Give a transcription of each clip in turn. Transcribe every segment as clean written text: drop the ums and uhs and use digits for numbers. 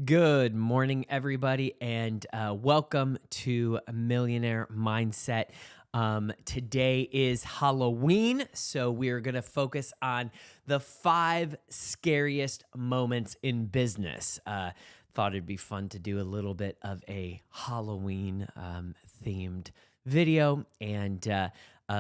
Good morning, everybody, and welcome to Millionaire Mindset. Today is Halloween, so we're going to focus on the 5 scariest moments in business. Thought it'd be fun to do a little bit of a Halloween themed video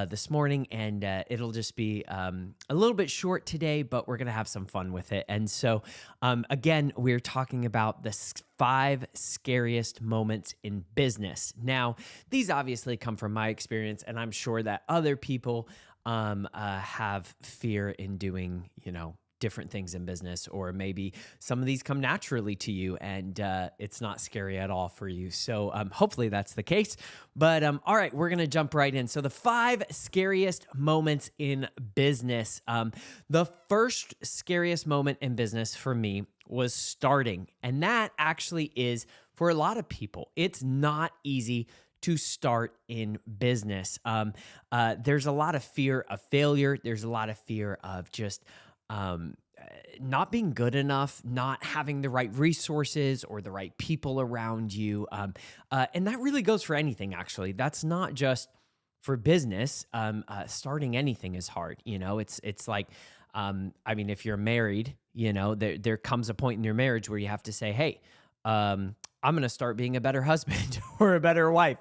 this morning, and it'll just be a little bit short today, but we're gonna have some fun with it. And so, again, we're talking about the 5 scariest moments in business. Now, these obviously come from my experience, and I'm sure that other people have fear in doing, different things in business, or maybe some of these come naturally to you and it's not scary at all for you. So hopefully that's the case. But all right, we're going to jump right in. So the 5 scariest moments in business. The first scariest moment in business for me was starting. And that actually is for a lot of people. It's not easy to start in business. There's a lot of fear of failure. There's a lot of fear of just not being good enough, not having the right resources or the right people around you. And that really goes for anything, actually. That's not just for business. Starting anything is hard. It's like, if you're married, there comes a point in your marriage where you have to say, hey, I'm going to start being a better husband or a better wife.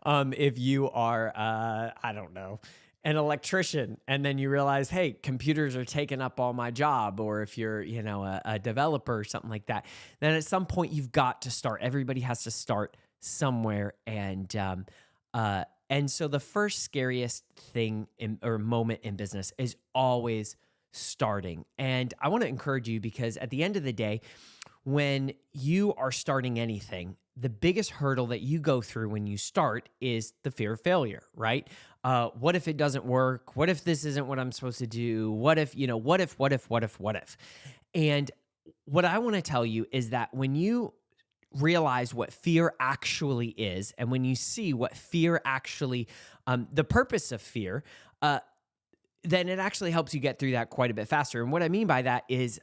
If you are, I don't know, an electrician, and then you realize, hey, computers are taking up all my job, or if you're, a developer or something like that, then at some point you've got to start. Everybody has to start somewhere, and so the first scariest thing or moment in business is always starting. And I want to encourage you, because at the end of the day, when you are starting anything, the biggest hurdle that you go through when you start is the fear of failure, right? What if it doesn't work? What if this isn't what I'm supposed to do? What if? And what I want to tell you is that when you realize what fear actually is, and when you see what fear actually, the purpose of fear, then it actually helps you get through that quite a bit faster. And what I mean by that is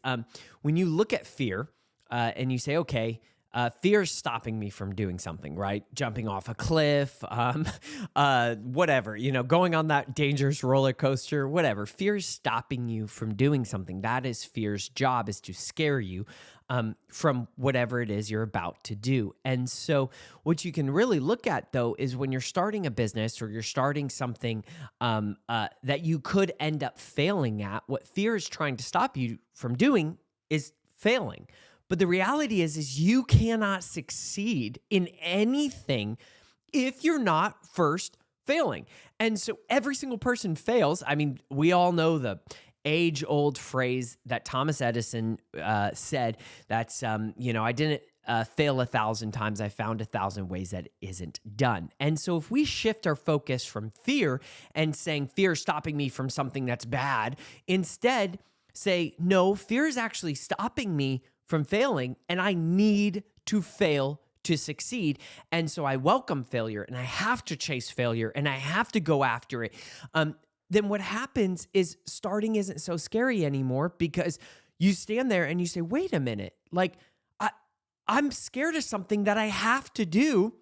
when you look at fear and you say, okay, fear is stopping me from doing something, right? Jumping off a cliff, whatever, going on that dangerous roller coaster, whatever. Fear is stopping you from doing something. That is fear's job, is to scare you from whatever it is you're about to do. And so what you can really look at, though, is when you're starting a business or you're starting something that you could end up failing at, what fear is trying to stop you from doing is failing. But the reality is you cannot succeed in anything if you're not first failing. And so every single person fails. We all know the age-old phrase that Thomas Edison said, that's, I didn't fail 1,000 times. I found 1,000 ways that it isn't done. And so if we shift our focus from fear and saying fear is stopping me from something that's bad, instead say, no, fear is actually stopping me from failing, and I need to fail to succeed. And so I welcome failure, and I have to chase failure, and I have to go after it. Then what happens is starting isn't so scary anymore, because you stand there and you say, wait a minute, I'm scared of something that I have to do.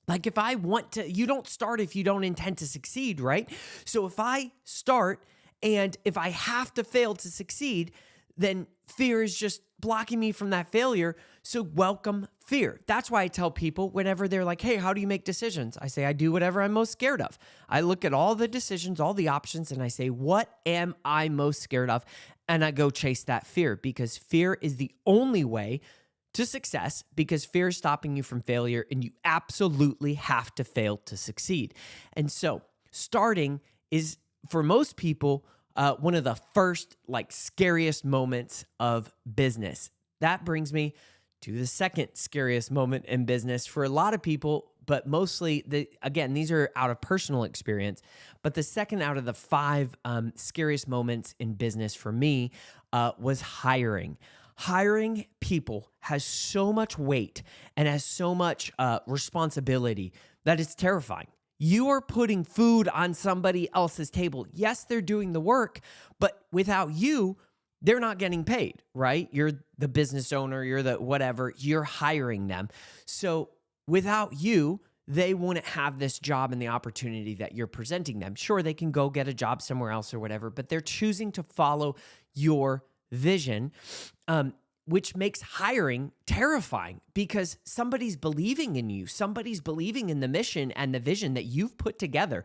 Like if I want to, you don't start if you don't intend to succeed, right? So if I start and if I have to fail to succeed, then fear is just blocking me from that failure. So welcome fear. That's why I tell people whenever they're like, hey, how do you make decisions? I say, I do whatever I'm most scared of. I look at all the decisions, all the options, and I say, what am I most scared of? And I go chase that fear, because fear is the only way to success, because fear is stopping you from failure, and you absolutely have to fail to succeed. And so starting is, for most people, one of the first, scariest moments of business. That brings me to the second scariest moment in business for a lot of people, but mostly, these are out of personal experience, but the second out of the 5 scariest moments in business for me was hiring. Hiring people has so much weight and has so much responsibility that it's terrifying. You are putting food on somebody else's table. Yes, they're doing the work, but without you, they're not getting paid, right? You're the business owner, you're the whatever, you're hiring them. So without you, they wouldn't have this job and the opportunity that you're presenting them. Sure, they can go get a job somewhere else or whatever, but they're choosing to follow your vision, which makes hiring terrifying because somebody's believing in you. Somebody's believing in the mission and the vision that you've put together.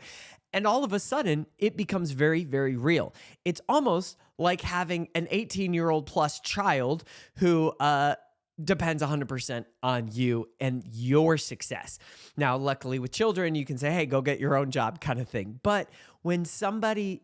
And all of a sudden, it becomes very, very real. It's almost like having an 18-year-old plus child who depends 100% on you and your success. Now, luckily with children, you can say, hey, go get your own job kind of thing. But when somebody,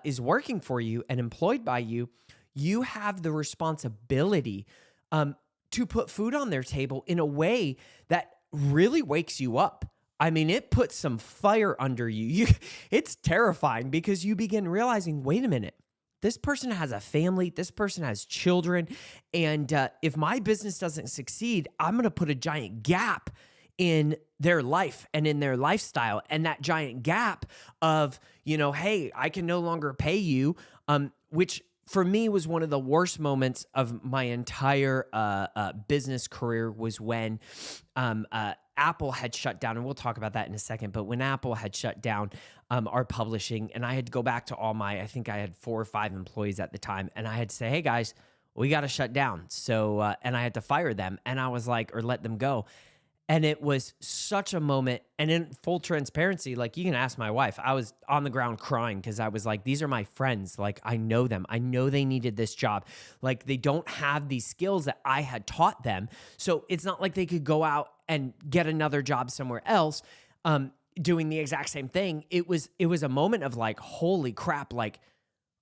is working for you and employed by you, you have the responsibility to put food on their table in a way that really wakes you up. I mean, it puts some fire under you. It's terrifying because you begin realizing, wait a minute, this person has a family, this person has children, and if my business doesn't succeed, I'm going to put a giant gap in their life and in their lifestyle. And that giant gap of, hey, I can no longer pay you, which for me was one of the worst moments of my entire business career was when Apple had shut down, and we'll talk about that in a second, but when Apple had shut down our publishing, and I had to go back to I think I had 4 or 5 employees at the time, and I had to say, hey guys, we got to shut down. So, and I had to fire them, and I was like, or let them go. And it was such a moment. And in full transparency, like you can ask my wife, I was on the ground crying because I was like, these are my friends. Like, I know them. I know they needed this job. Like, they don't have these skills that I had taught them. So it's not like they could go out and get another job somewhere else doing the exact same thing. It was a moment of like, holy crap, like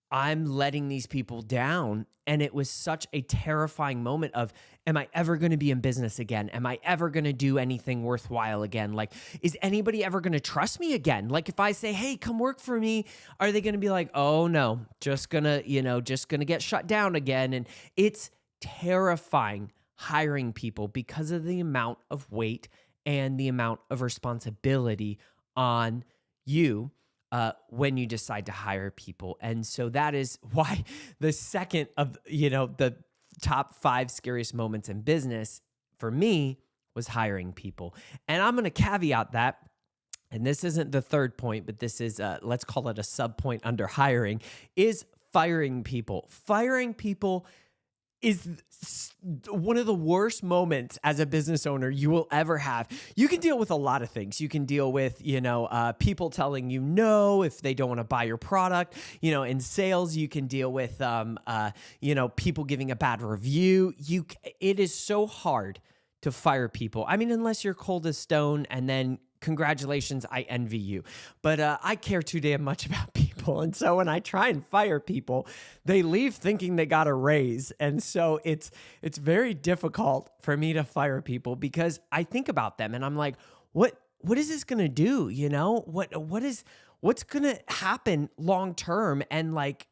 I'm letting these people down. And it was such a terrifying moment of, am I ever going to be in business again? Am I ever going to do anything worthwhile again? Like, is anybody ever going to trust me again? Like, if I say, hey, come work for me, are they going to be like, oh no, just gonna get shut down again? And it's terrifying hiring people because of the amount of weight and the amount of responsibility on you when you decide to hire people. And so that is why the second of, the top 5 scariest moments in business for me was hiring people. And I'm going to caveat that, and this isn't the third point, but this is, let's call it a sub point under hiring, is firing people. Firing people is one of the worst moments as a business owner you will ever have. You can deal with a lot of things. You can deal with, people telling you no if they don't want to buy your product. In sales, you can deal with, people giving a bad review. It is so hard to fire people. I mean, unless you're cold as stone, and then congratulations, I envy you. But I care too damn much about people. And so when I try and fire people, they leave thinking they got a raise. And so it's very difficult for me to fire people because I think about them and I'm like, what is this going to do? What's going to happen long term? And like,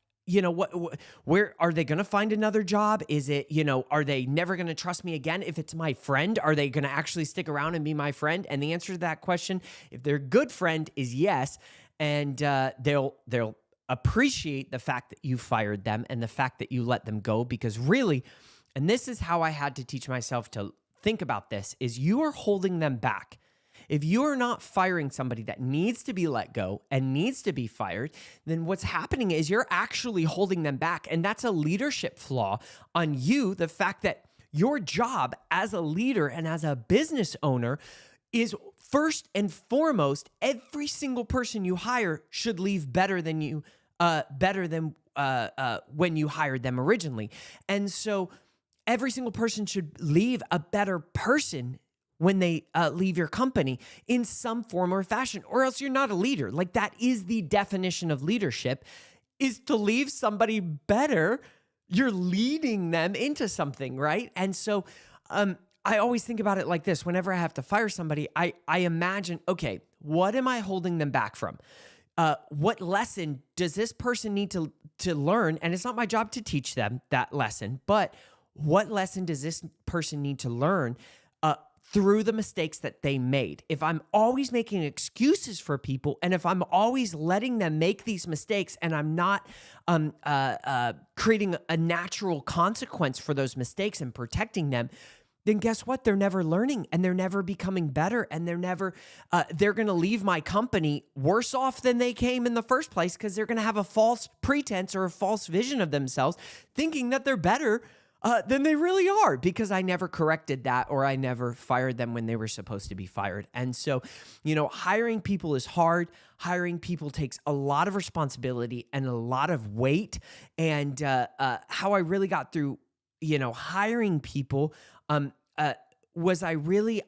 where are they going to find another job? Is it, are they never going to trust me again? If it's my friend, are they going to actually stick around and be my friend? And the answer to that question, if they're a good friend, is yes. And they'll appreciate the fact that you fired them and the fact that you let them go, because really, and this is how I had to teach myself to think about this, is you are holding them back. If you are not firing somebody that needs to be let go and needs to be fired, then what's happening is you're actually holding them back. And that's a leadership flaw on you. The fact that your job as a leader and as a business owner is first and foremost, every single person you hire should leave better than when you hired them originally. And so every single person should leave a better person when they leave your company in some form or fashion, or else you're not a leader. Like, that is the definition of leadership, is to leave somebody better. You're leading them into something, right? And so I always think about it like this. Whenever I have to fire somebody, I imagine, okay, what am I holding them back from? What lesson does this person need to learn? And it's not my job to teach them that lesson, but what lesson does this person need to learn through the mistakes that they made. If I'm always making excuses for people, and if I'm always letting them make these mistakes, and I'm not creating a natural consequence for those mistakes and protecting them, then guess what? They're never learning, and they're never becoming better, and they're going to leave my company worse off than they came in the first place, because they're going to have a false pretense or a false vision of themselves, thinking that they're better than they really are, because I never corrected that, or I never fired them when they were supposed to be fired. And so, hiring people is hard. Hiring people takes a lot of responsibility and a lot of weight. And how I really got through, hiring people, was I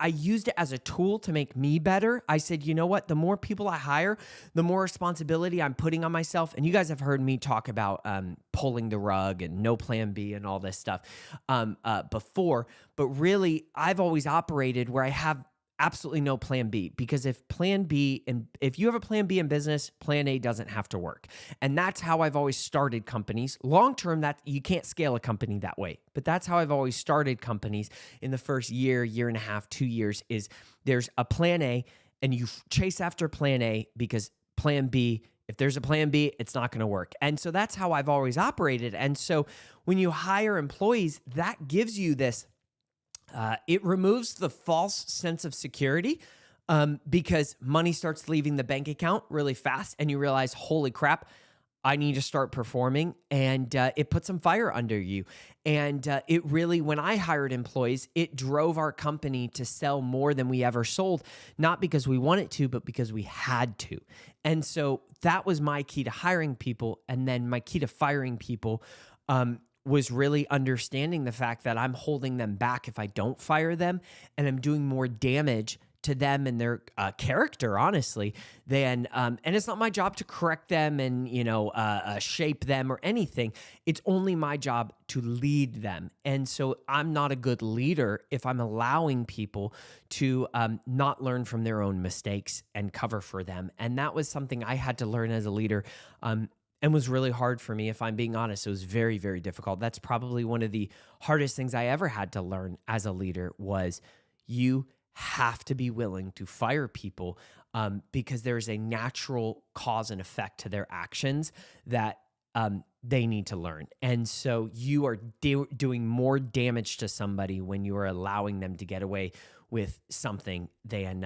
used it as a tool to make me better. I said, you know what? The more people I hire, the more responsibility I'm putting on myself. And you guys have heard me talk about pulling the rug and no plan B and all this stuff before. But really, I've always operated where I have absolutely no plan B, because if you have a plan B in business, plan A doesn't have to work. And that's how I've always started companies. Long term, that you can't scale a company that way, but that's how I've always started companies. In the first year and a half, 2 years, is there's a plan A, and you chase after plan A, because plan B, if there's a plan B, it's not going to work. And so that's how I've always operated. And so when you hire employees, that gives you this it removes the false sense of security, because money starts leaving the bank account really fast, and you realize, holy crap, I need to start performing, and it puts some fire under you. And it really, when I hired employees, it drove our company to sell more than we ever sold, not because we wanted to, but because we had to. And so that was my key to hiring people. And then my key to firing people was really understanding the fact that I'm holding them back if I don't fire them, and I'm doing more damage to them and their character, honestly, than, and it's not my job to correct them and, shape them or anything. It's only my job to lead them. And so I'm not a good leader if I'm allowing people to not learn from their own mistakes and cover for them. And that was something I had to learn as a leader. And was really hard for me, if I'm being honest. It was very, very difficult. That's probably one of the hardest things I ever had to learn as a leader, was you have to be willing to fire people, because there's a natural cause and effect to their actions that they need to learn. And so you are doing more damage to somebody when you are allowing them to get away with something and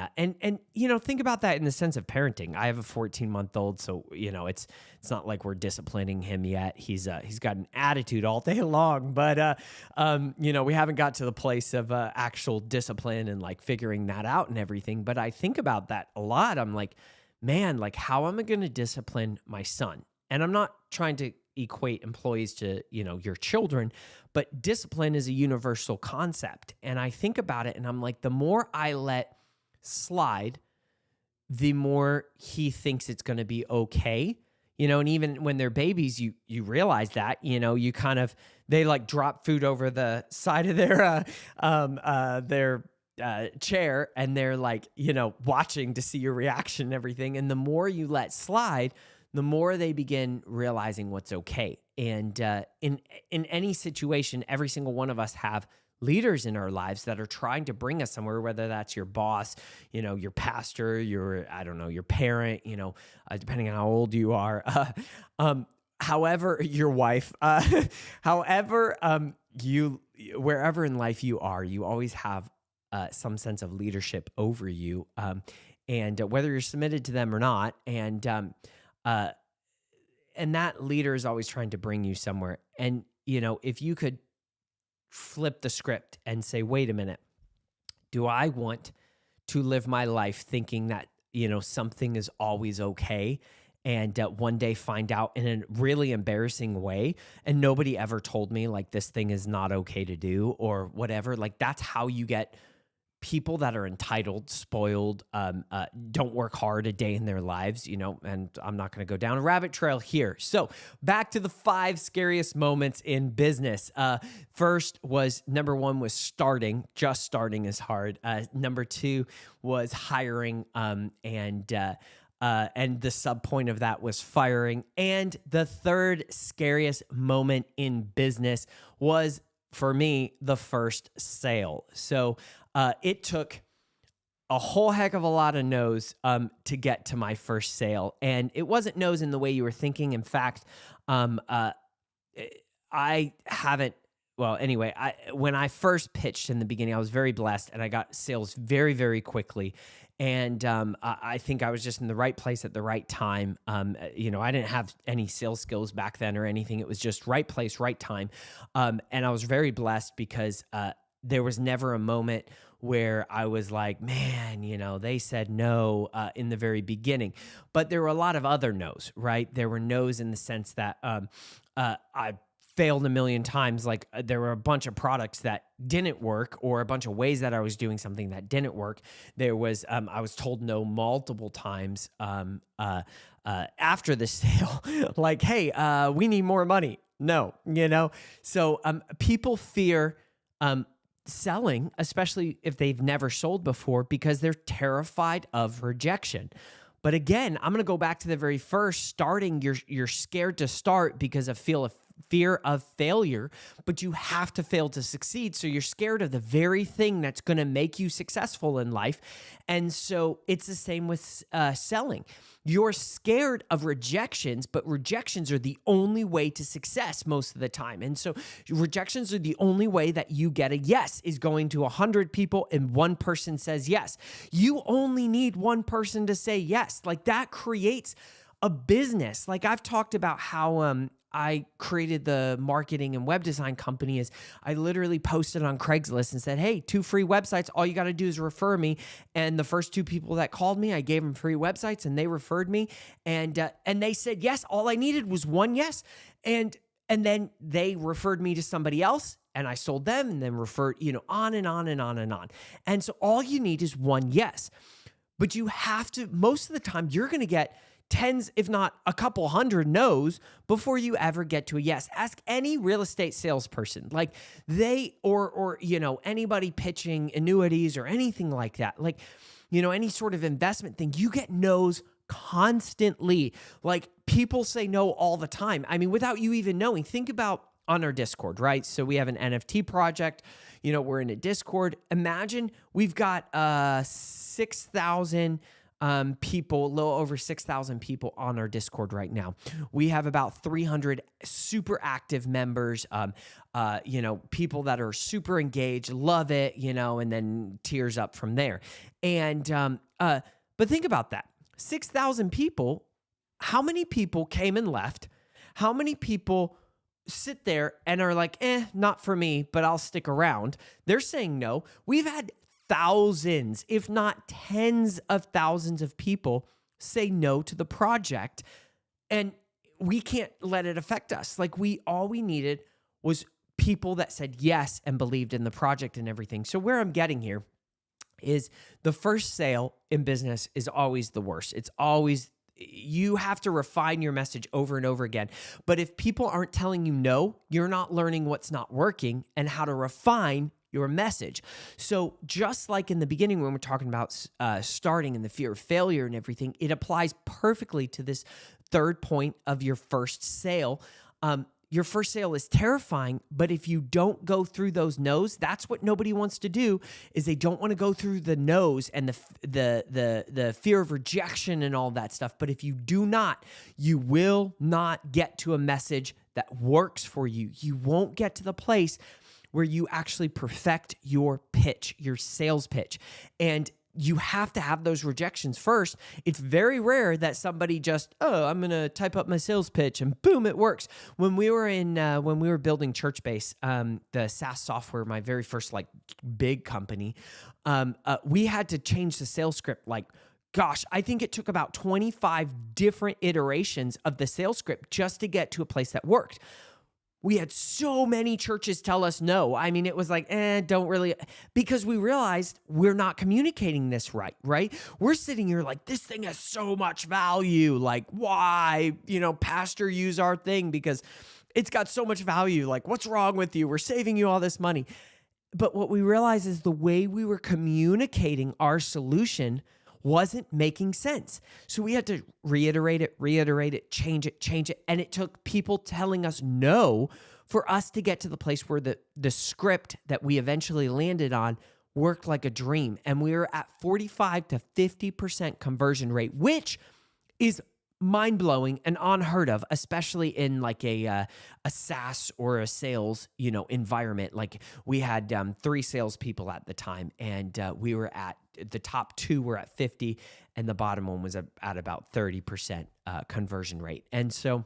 think about that in the sense of parenting. I have a 14-month-old, so it's not like we're disciplining him yet. He's got an attitude all day long, but we haven't got to the place of actual discipline and like figuring that out and everything. But I think about that a lot. I'm like, man, like, how am I going to discipline my son? And I'm not trying to equate employees to, your children, but discipline is a universal concept. And I think about it and I'm like, the more I let slide, the more he thinks it's going to be okay. And even when they're babies, you realize that, you kind of, they like drop food over the side of their chair, and they're like, watching to see your reaction and everything. And the more you let slide, the more they begin realizing what's okay. And in any situation, every single one of us have leaders in our lives that are trying to bring us somewhere, whether that's your boss, your pastor, your parent, depending on how old you are, however, your wife, wherever in life you are, you always have some sense of leadership over you, and whether you're submitted to them or not. And that leader is always trying to bring you somewhere. And, if you could flip the script and say, wait a minute, do I want to live my life thinking that, something is always okay, and one day find out in a really embarrassing way, and nobody ever told me like this thing is not okay to do or whatever? Like, that's how you get people that are entitled, spoiled, don't work hard a day in their lives, and I'm not going to go down a rabbit trail here. So back to the 5 scariest moments in business. First was, number 1 was starting. Just starting is hard. Number 2 was hiring, and the sub point of that was firing. And the third scariest moment in business was for me, the first sale. So it took a whole heck of a lot of no's to get to my first sale. And it wasn't no's in the way you were thinking. In fact, I haven't, well, anyway, when I first pitched in the beginning, I was very blessed and I got sales very, very quickly. And I think I was just in the right place at the right time. I didn't have any sales skills back then or anything. It was just right place, right time. And I was very blessed because there was never a moment where I was like, man, they said no in the very beginning. But there were a lot of other no's, right? There were no's in the sense that I failed a million times. Like there were a bunch of products that didn't work or a bunch of ways that I was doing something that didn't work. There was, I was told no multiple times after the sale, like, hey, we need more money. No, So people fear selling, especially if they've never sold before, because they're terrified of rejection. But again, I'm going to go back to the very first starting. You're scared to start because of fear of failure, but you have to fail to succeed. So you're scared of the very thing that's going to make you successful in life. And so it's the same with selling. You're scared of rejections, but rejections are the only way to success most of the time. And so rejections are the only way that you get a yes, is going to 100 people and one person says yes. You only need one person to say yes. Like that creates a business. Like I've talked about how I created the marketing and web design company is I literally posted on Craigslist and said, hey, 2 free websites. All you got to do is refer me. And the first 2 people that called me, I gave them free websites and they referred me. And they said, yes, all I needed was one yes. And then they referred me to somebody else and I sold them and then referred, on and on and on and on. And so all you need is one yes. But you have to, most of the time, you're going to get tens, if not a couple hundred no's before you ever get to a yes. Ask any real estate salesperson, like or anybody pitching annuities or anything like that. Like, any sort of investment thing, you get no's constantly. Like people say no all the time. I mean, without you even knowing. Think about on our Discord, right? So we have an NFT project. We're in a Discord. Imagine we've got 6,000 people, a little over 6,000 people on our Discord right now. We have about 300 super active members, people that are super engaged, love it, and then tears up from there. And, but think about that. 6,000 people, how many people came and left? How many people sit there and are like, not for me, but I'll stick around? They're saying no. We've had thousands, if not tens of thousands of people say no to the project, and we can't let it affect us. Like all we needed was people that said yes and believed in the project and everything. So where I'm getting here is the first sale in business is always the worst. It's always, you have to refine your message over and over again. But if people aren't telling you no, you're not learning what's not working and how to refine your message. So just like in the beginning when we're talking about starting and the fear of failure and everything, it applies perfectly to this third point of your first sale. Your first sale is terrifying, but if you don't go through those no's, that's what nobody wants to do, is they don't want to go through the no's and the fear of rejection and all that stuff. But if you do not, you will not get to a message that works for you. You won't get to the place where you actually perfect your pitch, your sales pitch. And you have to have those rejections first. It's very rare that somebody just, I'm going to type up my sales pitch and boom, it works. When we were building Churchbase, the SaaS software, my very first big company, we had to change the sales script. I think it took about 25 different iterations of the sales script just to get to a place that worked. We had so many churches tell us no. I mean, it was like, don't really, because we realized we're not communicating this right? We're sitting here like, this thing has so much value. Like, why, pastor, use our thing because it's got so much value. Like, what's wrong with you? We're saving you all this money. But what we realized is the way we were communicating our solution wasn't making sense. So we had to reiterate it, change it. And it took people telling us no for us to get to the place where the script that we eventually landed on worked like a dream. And we were at 45 to 50% conversion rate, which is mind-blowing and unheard of, especially in like a SaaS or a sales, environment. Like we had 3 salespeople at the time, and we were at the top 2 were at 50, and the bottom one was at about 30% conversion rate. And so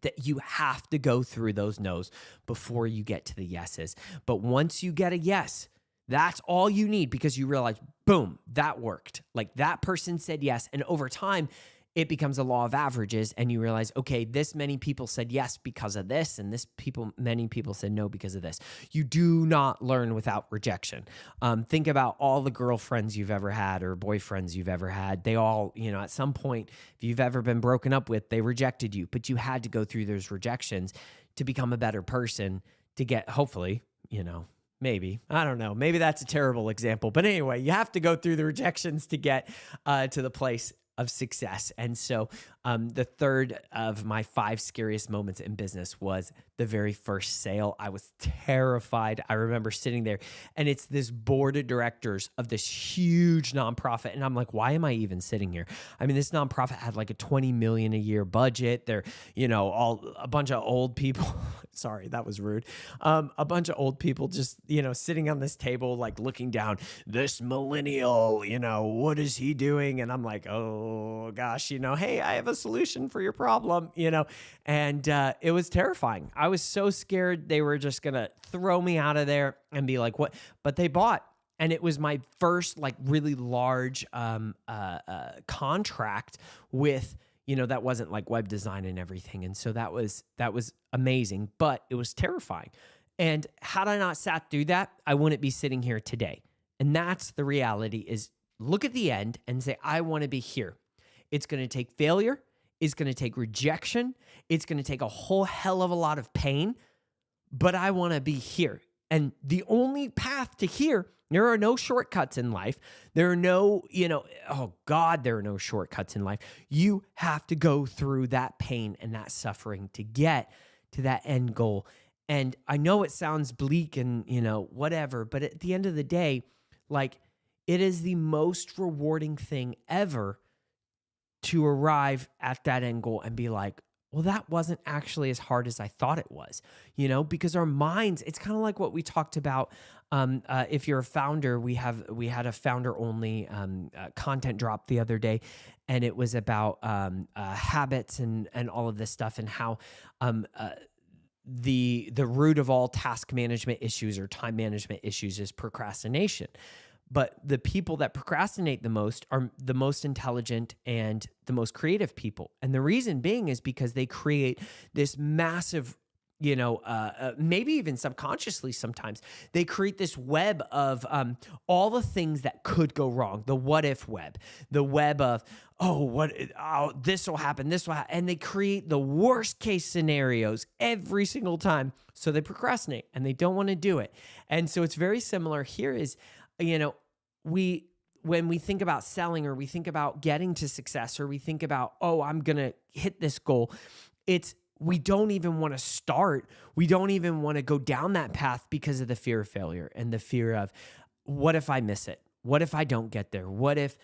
that you have to go through those no's before you get to the yeses. But once you get a yes, that's all you need, because you realize, boom, that worked. Like that person said yes. And over time, it becomes a law of averages, and you realize, okay, this many people said yes because of this, and many people said no because of this. You do not learn without rejection. Think about all the girlfriends you've ever had or boyfriends you've ever had. They all, at some point, if you've ever been broken up with, they rejected you, but you had to go through those rejections to become a better person, to get, hopefully, maybe, I don't know, maybe that's a terrible example, but anyway, you have to go through the rejections to get to the place of success. And so the third of my 5 scariest moments in business was the very first sale. I was terrified. I remember sitting there, and it's this board of directors of this huge nonprofit. And I'm like, why am I even sitting here? I mean, this nonprofit had like a $20 million a year budget. They're, a bunch of old people. Sorry, that was rude. A bunch of old people just, sitting on this table, like looking down, this millennial, what is he doing? And I'm like, oh gosh, hey, I have a solution for your problem, and it was terrifying. I was so scared they were just going to throw me out of there and be like, what? But they bought. And it was my first like really large contract with, that wasn't like web design and everything. And so that was amazing, but it was terrifying. And had I not sat through that, I wouldn't be sitting here today. And that's the reality, is look at the end and say, I want to be here. It's going to take failure. It's going to take rejection. It's going to take a whole hell of a lot of pain, but I want to be here. And the only path to here, there are no shortcuts in life. There are no, there are no shortcuts in life. You have to go through that pain and that suffering to get to that end goal. And I know it sounds bleak and, whatever, but at the end of the day, like, it is the most rewarding thing ever to arrive at that end goal and be like, well, that wasn't actually as hard as I thought it was, because our minds, it's kind of like what we talked about. If you're a founder, we had a founder only content drop the other day, and it was about habits and all of this stuff, and how the root of all task management issues or time management issues is procrastination. But the people that procrastinate the most are the most intelligent and the most creative people. And the reason being is because they create this massive, maybe even subconsciously sometimes, they create this web of all the things that could go wrong, the what if web, the web of, this will happen, and they create the worst case scenarios every single time. So they procrastinate and they don't want to do it. And so it's very similar here is, when we think about selling, or we think about getting to success, or we think about, I'm going to hit this goal, we don't even want to start. We don't even want to go down that path because of the fear of failure and the fear of, what if I miss it? What if I don't get there? What if,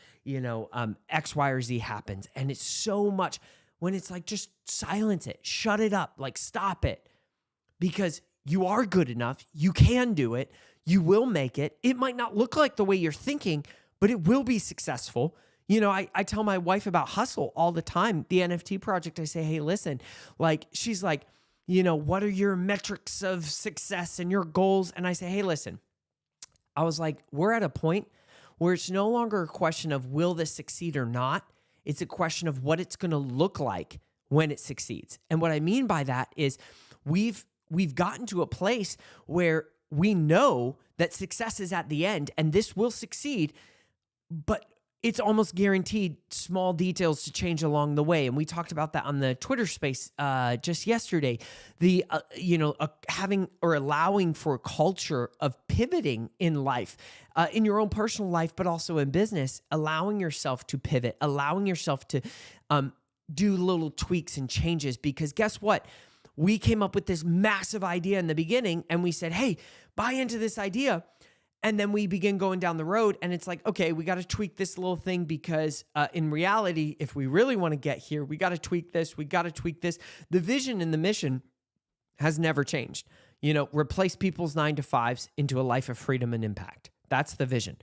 X, Y, or Z happens? And it's so much when it's like, just silence it, shut it up, like stop it, because you are good enough. You can do it. You will make it. It might not look like the way you're thinking, but it will be successful. I tell my wife about hustle all the time. The NFT project, I say, hey, listen, she's like, what are your metrics of success and your goals? And I say, hey, listen, I was like, we're at a point where it's no longer a question of will this succeed or not. It's a question of what it's going to look like when it succeeds. And what I mean by that is we've gotten to a place where we know that success is at the end and this will succeed, but it's almost guaranteed small details to change along the way. And we talked about that on the Twitter space just yesterday. Having or allowing for a culture of pivoting in life, in your own personal life, but also in business, allowing yourself to pivot, allowing yourself to do little tweaks and changes, because guess what? we came up with this massive idea in the beginning and we said, hey, buy into this idea. And then we begin going down the road and it's like, okay, we got to tweak this little thing because in reality, if we really want to get here, we got to tweak this. We got to tweak this. The vision and the mission has never changed. Replace people's 9-to-5s into a life of freedom and impact. That's the vision.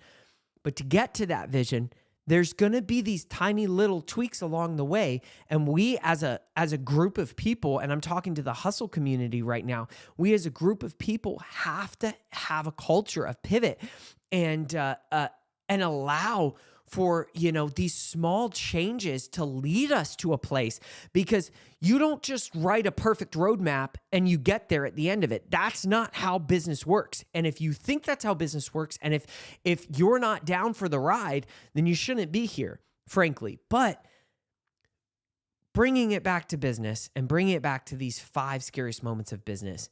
But to get to that vision, there's going to be these tiny little tweaks along the way. And we as a group of people, and I'm talking to the hustle community right now, we as a group of people have to have a culture of pivot and allow for, these small changes to lead us to a place, because you don't just write a perfect roadmap and you get there at the end of it. That's not how business works. And if you think that's how business works, and if you're not down for the ride, then you shouldn't be here, frankly. But bringing it back to business and bringing it back to these 5 scariest moments of business,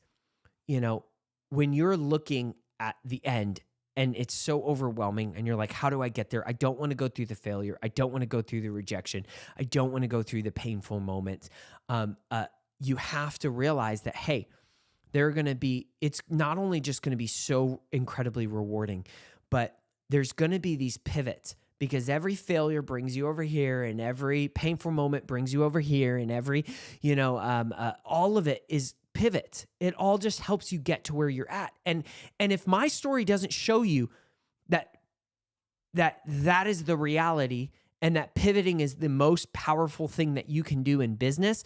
when you're looking at the end, and it's so overwhelming and you're like, how do I get there? I don't want to go through the failure. I don't want to go through the rejection. I don't want to go through the painful moments. You have to realize that, hey, it's not only just going to be so incredibly rewarding, but there's going to be these pivots, because every failure brings you over here and every painful moment brings you over here, and every, all of it is pivot. It all just helps you get to where you're at. And if my story doesn't show you that is the reality, and that pivoting is the most powerful thing that you can do in business,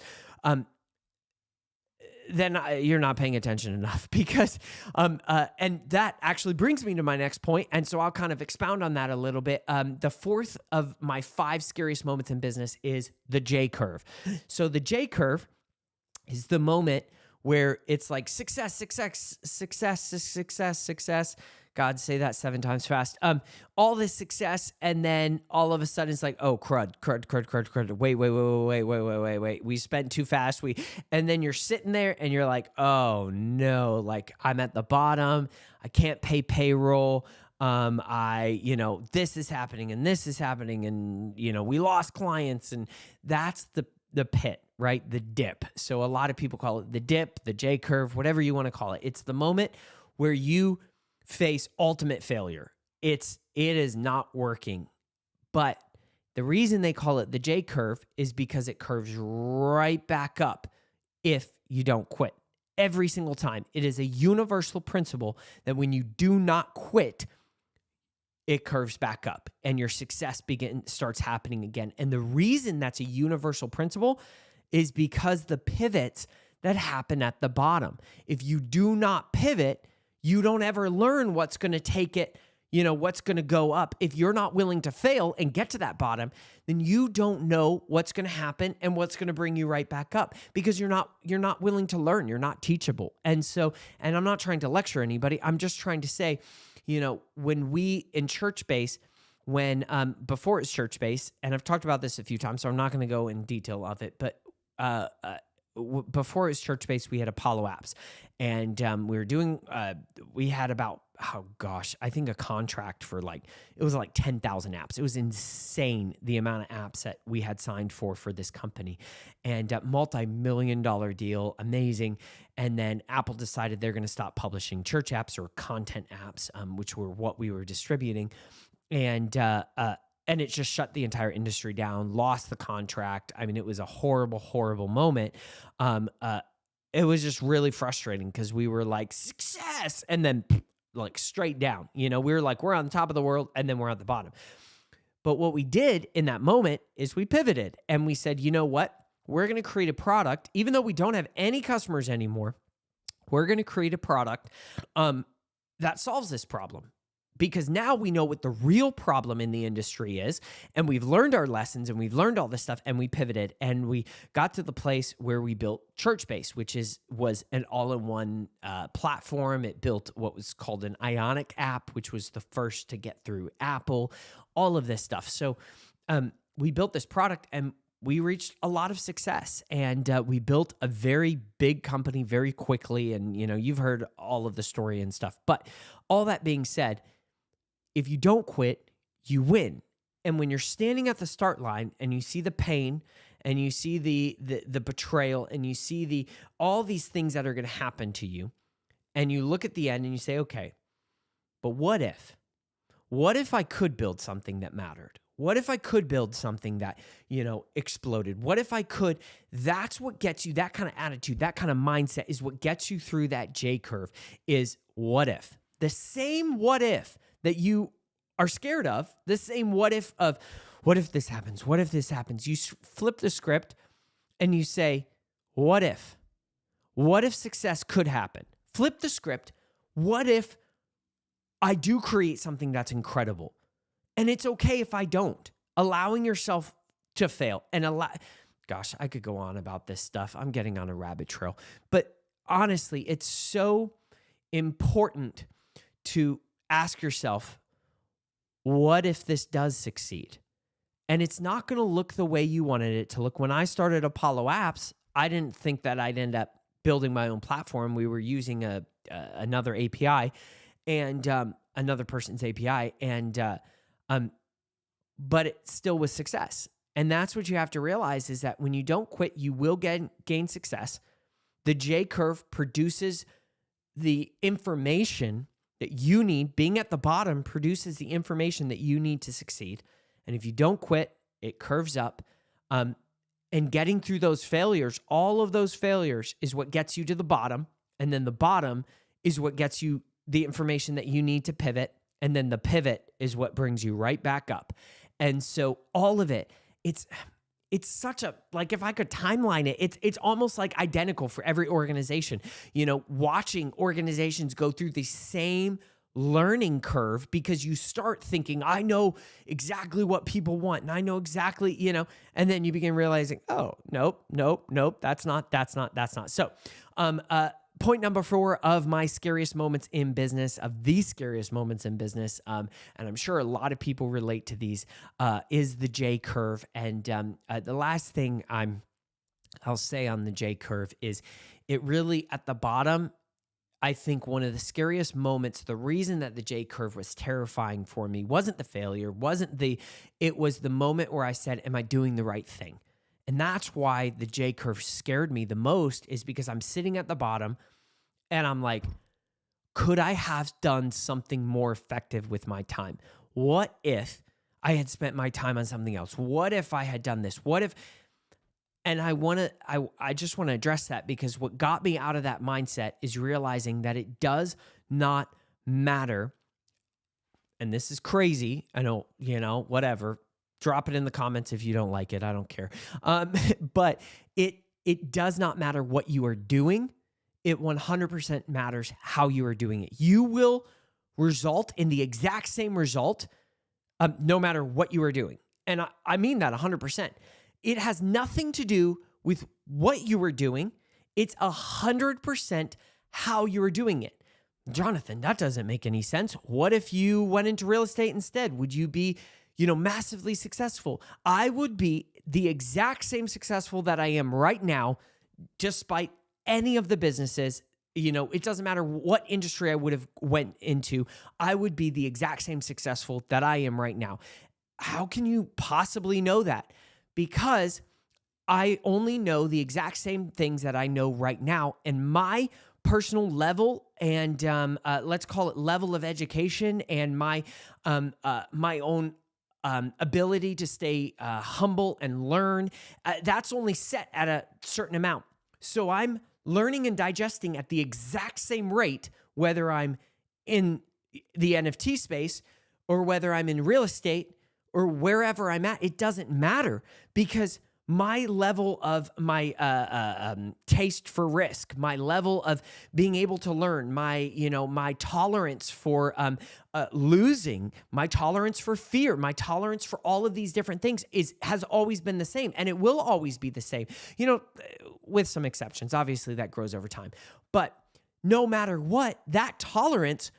then you're not paying attention enough, because and that actually brings me to my next point. And so I'll kind of expound on that a little bit. The 4th of my 5 scariest moments in business is the J curve. So the J curve is the moment where it's like success, success, success, success, success. God, say that 7 times fast. All this success, and then all of a sudden it's like, oh, crud. Wait. We spent too fast. And then you're sitting there and you're like, oh no, like I'm at the bottom. I can't pay payroll. This is happening and this is happening, and we lost clients, and that's the pit, right? The dip. So a lot of people call it the dip, the J curve, whatever you want to call it. It's the moment where you face ultimate failure. It is not working. But the reason they call it the J curve is because it curves right back up if you don't quit. Every single time. It is a universal principle that when you do not quit, it curves back up and your success starts happening again. And the reason that's a universal principle is because the pivots that happen at the bottom. If you do not pivot, you don't ever learn what's going to take it, what's going to go up. If you're not willing to fail and get to that bottom, then you don't know what's going to happen and what's going to bring you right back up, because you're not willing to learn. You're not teachable. And I'm not trying to lecture anybody. I'm just trying to say, when we in church base, before it's church base, and I've talked about this a few times, so I'm not going to go in detail of it, but before it was church base, we had Apollo apps, and we had about, I think a contract for it was like 10,000 apps. It was insane, the amount of apps that we had signed for this company, and multi-million-dollar deal, amazing. And then Apple decided they're going to stop publishing church apps or content apps, which were what we were distributing. And it just shut the entire industry down, lost the contract. I mean, it was a horrible, horrible moment. It was just really frustrating because we were like, success, and then straight down. We were like, we're on the top of the world, and then we're at the bottom. But what we did in that moment is we pivoted, and we said, you know what? We're going to create a product, even though we don't have any customers anymore. We're going to create a product that solves this problem. Because now we know what the real problem in the industry is, and we've learned our lessons, and we've learned all this stuff, and we pivoted, and we got to the place where we built ChurchBase, which was an all-in-one platform. It built what was called an Ionic app, which was the first to get through Apple, all of this stuff. So we built this product, and we reached a lot of success, and we built a very big company very quickly, and you've heard all of the story and stuff. But all that being said, if you don't quit, you win. And when you're standing at the start line and you see the pain and you see the betrayal, and you see all these things that are going to happen to you, and you look at the end and you say, okay, but what if? What if I could build something that mattered? What if I could build something that, exploded? What if I could? That's what gets you, that kind of attitude, that kind of mindset is what gets you through that J curve, is what if. The same what if that you are scared of, the same what if of, what if this happens? What if this happens? You flip the script and you say, what if? What if success could happen? Flip the script. What if I do create something that's incredible? And it's okay if I don't. Allowing yourself to fail and gosh, I could go on about this stuff. I'm getting on a rabbit trail. But honestly, it's so important to ask yourself, what if this does succeed? And it's not going to look the way you wanted it to look. When I started Apollo Apps, I didn't think that I'd end up building my own platform. We were using another API and another person's API, but it still was success. And that's what you have to realize, is that when you don't quit, you will gain success. The J curve produces the information that you need. Being at the bottom produces the information that you need to succeed. And if you don't quit, it curves up. And getting through those failures, all of those failures is what gets you to the bottom. And then the bottom is what gets you the information that you need to pivot. And then the pivot is what brings you right back up. And so all of it, it's such a, like, if I could timeline it, it's almost like identical for every organization. Watching organizations go through the same learning curve, because you start thinking, I know exactly what people want, and I know exactly, and then you begin realizing, oh, nope, that's not. So, point number 4 of my scariest moments in business, and I'm sure a lot of people relate to these, is the J curve. And the last thing I'll say on the J curve is, it really, at the bottom, I think one of the scariest moments, the reason that the J curve was terrifying for me wasn't the failure, it was the moment where I said, am I doing the right thing? And that's why the J curve scared me the most, is because I'm sitting at the bottom and I'm like, could I have done something more effective with my time? What if I had spent my time on something else? What if I had done this? What if? And I just want to address that, because what got me out of that mindset is realizing that it does not matter. And this is crazy. I know, whatever. Drop it in the comments if you don't like it. I don't care. But it does not matter what you are doing. It 100% matters how you are doing it. You will result in the exact same result, no matter what you are doing. And I mean that 100%. It has nothing to do with what you were doing. It's 100% how you were doing it. Jonathan, that doesn't make any sense. What if you went into real estate instead? Would you be, massively successful? I would be the exact same successful that I am right now, despite any of the businesses. It doesn't matter what industry I would have went into. I would be the exact same successful that I am right now. How can you possibly know that? Because I only know the exact same things that I know right now, and my personal level and let's call it level of education, and my own ability to stay humble and learn, that's only set at a certain amount. So I'm learning and digesting at the exact same rate, whether I'm in the NFT space or whether I'm in real estate or wherever I'm at. It doesn't matter, because my level of my taste for risk, my level of being able to learn, my tolerance for losing, my tolerance for fear, my tolerance for all of these different things has always been the same, and it will always be the same. With some exceptions, obviously that grows over time. But no matter what, that tolerance,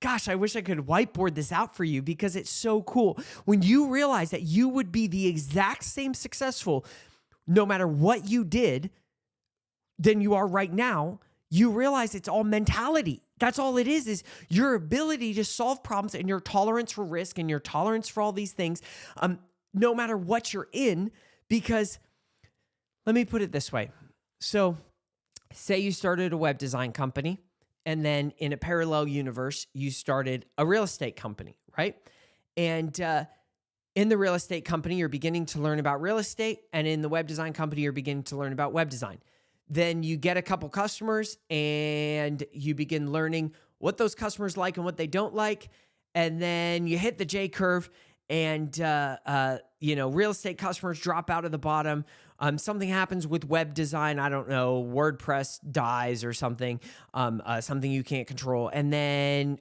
Gosh, I wish I could whiteboard this out for you, because it's so cool. When you realize that you would be the exact same successful no matter what you did than you are right now, you realize it's all mentality. That's all it is your ability to solve problems and your tolerance for risk and your tolerance for all these things, no matter what you're in, Because let me put it this way. So say you started a web design company, and then in a parallel universe, you started a real estate company, right? And in the real estate company, you're beginning to learn about real estate. And in the web design company, you're beginning to learn about web design. Then you get a couple customers and you begin learning what those customers like and what they don't like. And then you hit the J curve and, real estate customers drop out of the bottom. Something happens with web design. I don't know, WordPress dies or something, something you can't control. And then,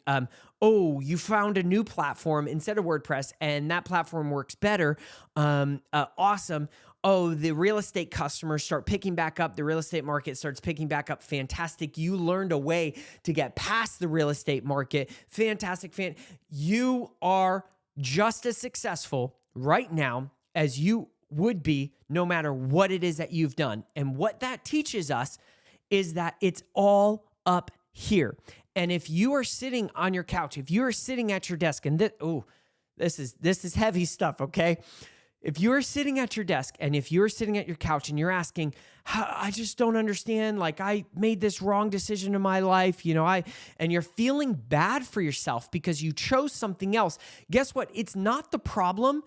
you found a new platform instead of WordPress, and that platform works better. Awesome. Oh, the real estate customers start picking back up. The real estate market starts picking back up. Fantastic. You learned a way to get past the real estate market. Fantastic. You are just as successful right now as you would be no matter what it is that you've done. And what that teaches us is that it's all up here. And if you are sitting on your couch, if you are sitting at your desk, and this is heavy stuff, okay? If you're sitting at your desk and if you're sitting at your couch and you're asking, I just don't understand, like I made this wrong decision in my life, and you're feeling bad for yourself because you chose something else, guess what? It's not the problem.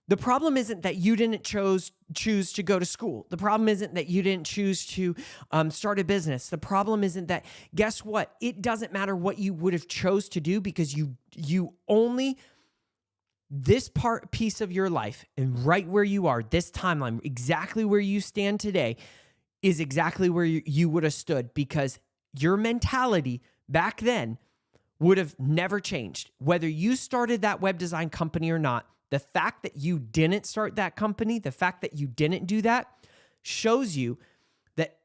The problem isn't that you didn't choose to go to school. The problem isn't that you didn't choose to start a business. The problem isn't that, guess what? It doesn't matter what you would have chose to do because you only, this piece of your life and right where you are, this timeline, exactly where you stand today is exactly where you would have stood because your mentality back then would have never changed. Whether you started that web design company or not, the fact that you didn't start that company, the fact that you didn't do that shows you that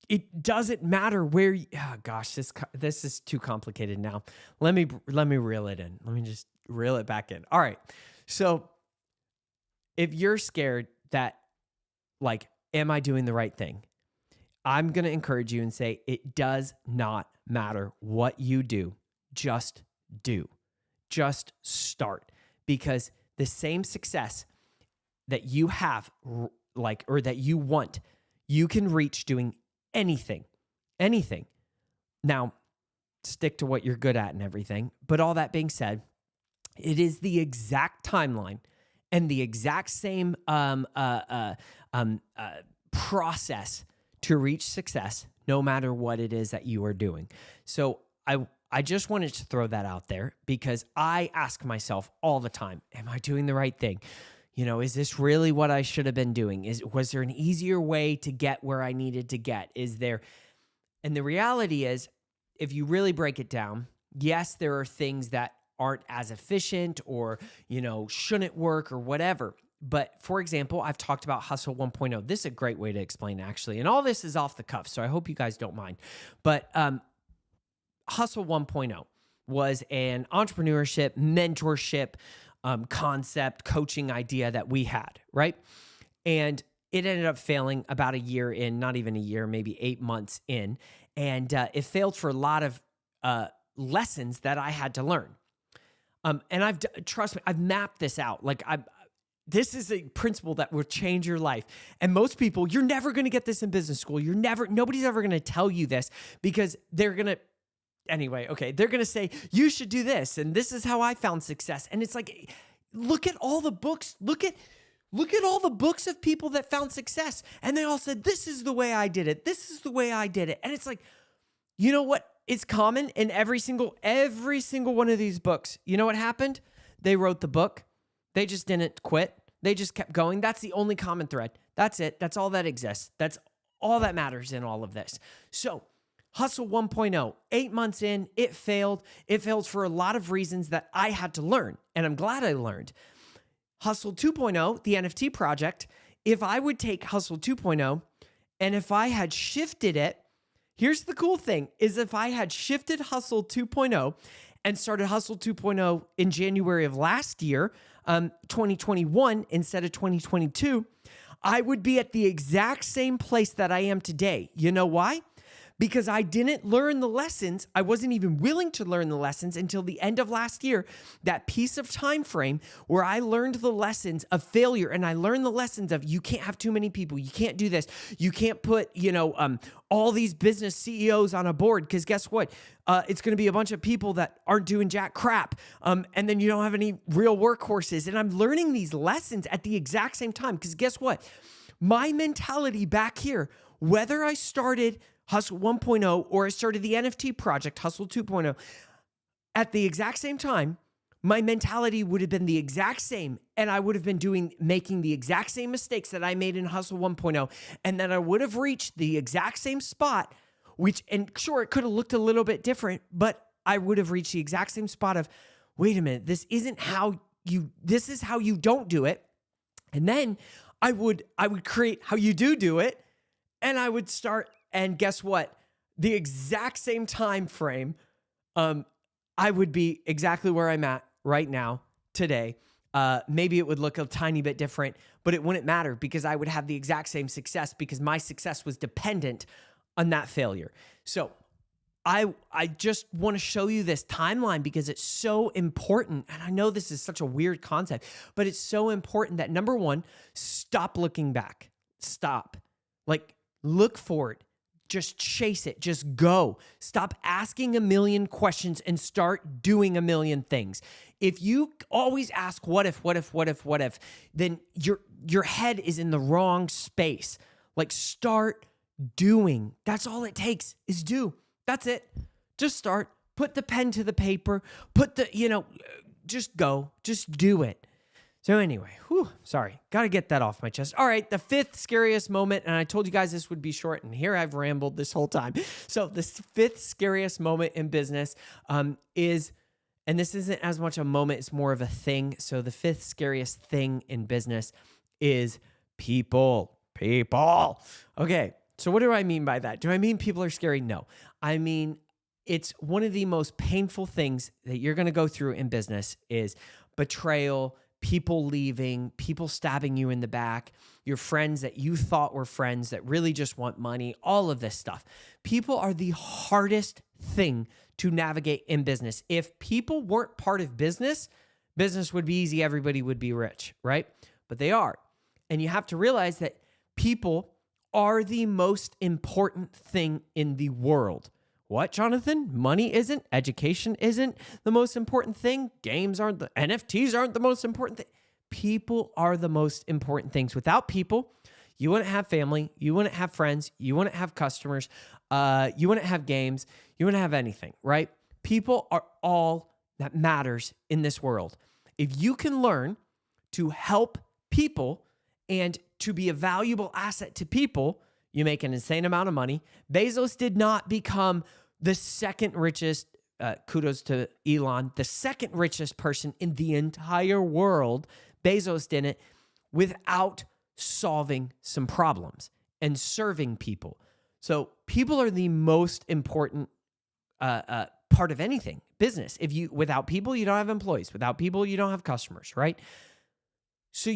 it doesn't matter where this is too complicated now. Let me reel it in. Let me just reel it back in. All right. So if you're scared that am I doing the right thing? I'm going to encourage you and say, it does not matter what you do. Just do. Just start. Because the same success that you have, or that you want, you can reach doing anything. Now, stick to what you're good at and everything. But all that being said, it is the exact timeline and the exact same process to reach success, no matter what it is that you are doing. So I just wanted to throw that out there because I ask myself all the time, am I doing the right thing? Is this really what I should have been doing? Was there an easier way to get where I needed to get? And the reality is, if you really break it down, yes, there are things that aren't as efficient or, shouldn't work or whatever. But for example, I've talked about Hustle 1.0. This is a great way to explain actually. And all this is off the cuff, so I hope you guys don't mind. But Hustle 1.0 was an entrepreneurship, mentorship concept, coaching idea that we had, right? And it ended up failing about a year in, not even a year, maybe 8 months in. And it failed for a lot of lessons that I had to learn. And trust me, I've mapped this out. This is a principle that will change your life. And most people, you're never going to get this in business school. Nobody's ever going to tell you this because they're going to say, you should do this. And this is how I found success. And it's like, look at all the books. Look at all the books of people that found success. And they all said, this is the way I did it. This is the way I did it. And it's like, you know what? It's common in every single one of these books. You know what happened? They wrote the book. They just didn't quit. They just kept going. That's the only common thread. That's it. That's all that exists. That's all that matters in all of this. So Hustle 1.0, 8 months in, it failed. It failed for a lot of reasons that I had to learn, and I'm glad I learned. Hustle 2.0, the NFT project, if I would take Hustle 2.0 and if I had shifted it, here's the cool thing, is if I had shifted Hustle 2.0 and started Hustle 2.0 in January of last year, 2021 instead of 2022, I would be at the exact same place that I am today. You know why? because I didn't learn the lessons. I wasn't even willing to learn the lessons until the end of last year, that piece of time frame where I learned the lessons of failure, and I learned the lessons of you can't have too many people. You can't do this. You can't put, all these business CEOs on a board, because guess what? It's going to be a bunch of people that aren't doing jack crap. And then you don't have any real workhorses. And I'm learning these lessons at the exact same time, because guess what? My mentality back here, whether I started Hustle 1.0 or I started the NFT project, Hustle 2.0, at the exact same time, my mentality would have been the exact same, and I would have been making the exact same mistakes that I made in Hustle 1.0, and then I would have reached the exact same spot, and sure, it could have looked a little bit different, but I would have reached the exact same spot of, wait a minute, this is how you don't do it. And then I would create how you do it, and I would start. And guess what? The exact same time frame, I would be exactly where I'm at right now today. Maybe it would look a tiny bit different, but it wouldn't matter, because I would have the exact same success, because my success was dependent on that failure. So I just want to show you this timeline because it's so important. And I know this is such a weird concept, but it's so important that, number one, stop looking back. Stop. Look forward. Just chase it. Just go. Stop asking a million questions and start doing a million things. If you always ask what if, then your head is in the wrong space. Start doing. That's all it takes is do. That's it. Just start. Put the pen to the paper. Just go. Just do it. So anyway, sorry. Got to get that off my chest. All right, the fifth scariest moment, and I told you guys this would be short, and here I've rambled this whole time. So the fifth scariest moment in business is, and this isn't as much a moment, it's more of a thing. So the fifth scariest thing in business is people. People. Okay, so what do I mean by that? Do I mean people are scary? No. I mean, it's one of the most painful things that you're going to go through in business is betrayal, people leaving, people stabbing you in the back, your friends that you thought were friends that really just want money, all of this stuff. People are the hardest thing to navigate in business. If people weren't part of business, business would be easy, everybody would be rich, right? But they are. And you have to realize that people are the most important thing in the world. What, Jonathan? Money isn't? Education isn't the most important thing? Games aren't NFTs aren't the most important thing? People are the most important things. Without people, you wouldn't have family, you wouldn't have friends, you wouldn't have customers, you wouldn't have games, you wouldn't have anything, right? People are all that matters in this world. If you can learn to help people and to be a valuable asset to people, you make an insane amount of money. Bezos did not become the second richest, kudos to Elon, the second richest person in the entire world. Bezos didn't, without solving some problems and serving people. So people are the most important part of anything, business. Without people, you don't have employees. Without people, you don't have customers, right? So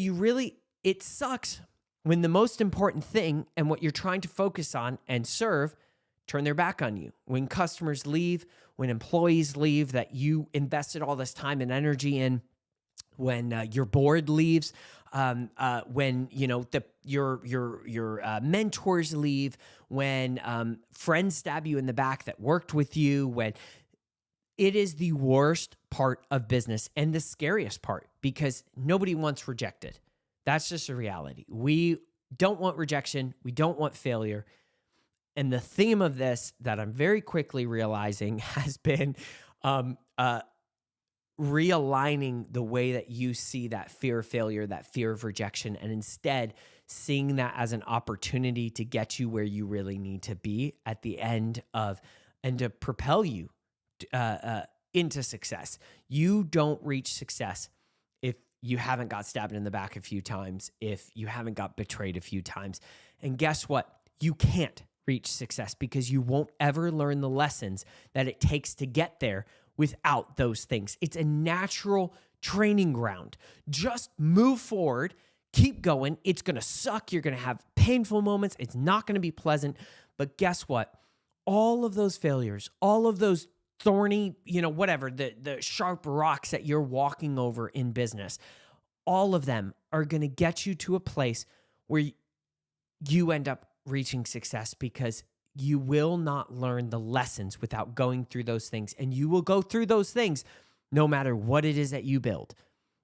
it sucks when the most important thing and what you're trying to focus on and serve turn their back on you. When customers leave, when employees leave that you invested all this time and energy in, when your board leaves, when your mentors leave, when friends stab you in the back that worked with you, when it is the worst part of business and the scariest part, because nobody wants rejected. That's just a reality. We don't want rejection. We don't want failure. And the theme of this that I'm very quickly realizing has been realigning the way that you see that fear of failure, that fear of rejection, and instead seeing that as an opportunity to get you where you really need to be at the end of, and to propel you into success. You don't reach success if you haven't got stabbed in the back a few times, if you haven't got betrayed a few times. And guess what? You can't reach success because you won't ever learn the lessons that it takes to get there without those things. It's a natural training ground. Just move forward, keep going. It's going to suck. You're going to have painful moments. It's not going to be pleasant. But guess what? all of those failures, all of those thorny, whatever, the sharp rocks that you're walking over in business, all of them are going to get you to a place where you end up reaching success, because you will not learn the lessons without going through those things. And you will go through those things no matter what it is that you build.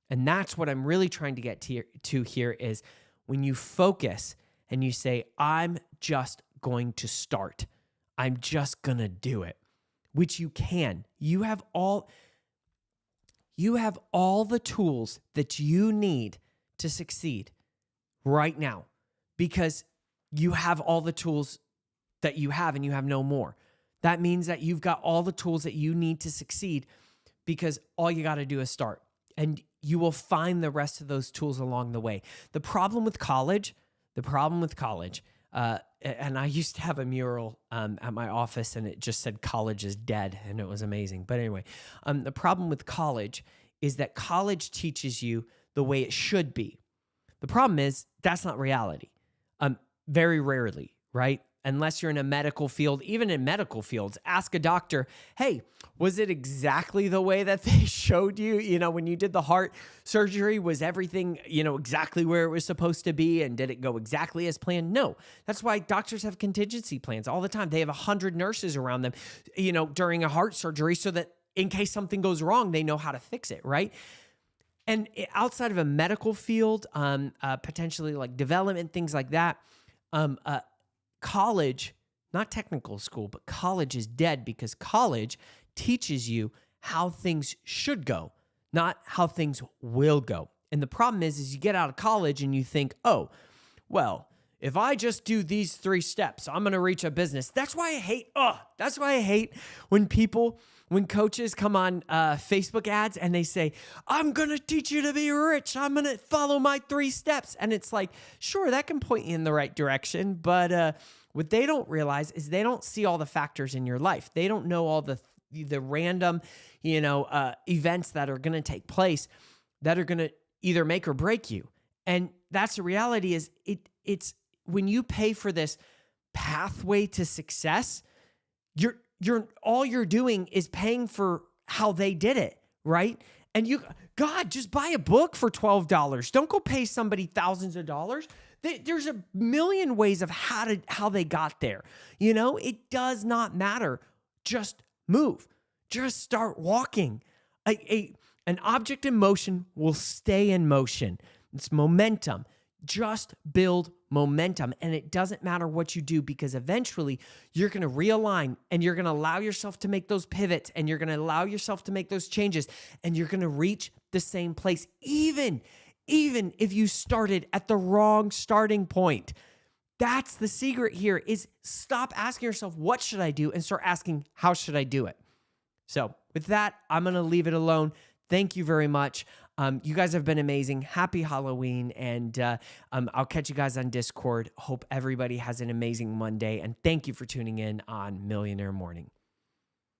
And that's what I'm really trying to get to here is when you focus and you say, I'm just going to start. I'm just going to do it, which you can. You have all the tools that you need to succeed right now, because you have all the tools that you have and you have no more. That means that you've got all the tools that you need to succeed, because all you got to do is start, and you will find the rest of those tools along the way. The problem with college, and I used to have a mural at my office, and it just said college is dead, and it was amazing. But anyway, the problem with college is that college teaches you the way it should be. The problem is that's not reality. Very rarely, right? Unless you're in a medical field. Even in medical fields, ask a doctor, hey, was it exactly the way that they showed you? When you did the heart surgery, was everything, exactly where it was supposed to be? And did it go exactly as planned? No. That's why doctors have contingency plans all the time. They have 100 nurses around them, during a heart surgery, so that in case something goes wrong, they know how to fix it, right? And outside of a medical field, potentially like development, things like that, college, not technical school, but college is dead, because college teaches you how things should go, not how things will go. And the problem is you get out of college and you think, oh, well, if I just do these 3 steps, I'm going to reach a business. That's why I hate when coaches come on Facebook ads and they say, I'm going to teach you to be rich. I'm going to follow my 3 steps. And it's like, sure, that can point you in the right direction. But what they don't realize is they don't see all the factors in your life. They don't know all the random, events that are going to take place that are going to either make or break you. And that's the reality is it's when you pay for this pathway to success, all you're doing is paying for how they did it, right? And just buy a book for $12. Don't go pay somebody thousands of dollars. There's a million ways of how they got there. It does not matter. Just move. Just start walking. An object in motion will stay in motion. It's momentum. Just build momentum. And it doesn't matter what you do, because eventually you're going to realign, and you're going to allow yourself to make those pivots, and you're going to allow yourself to make those changes, and you're going to reach the same place, even if you started at the wrong starting point. That's the secret here, is stop asking yourself, what should I do? And start asking, how should I do it? So with that, I'm going to leave it alone. Thank you very much. You guys have been amazing. Happy Halloween. And I'll catch you guys on Discord. Hope everybody has an amazing Monday. And thank you for tuning in on Millionaire Morning.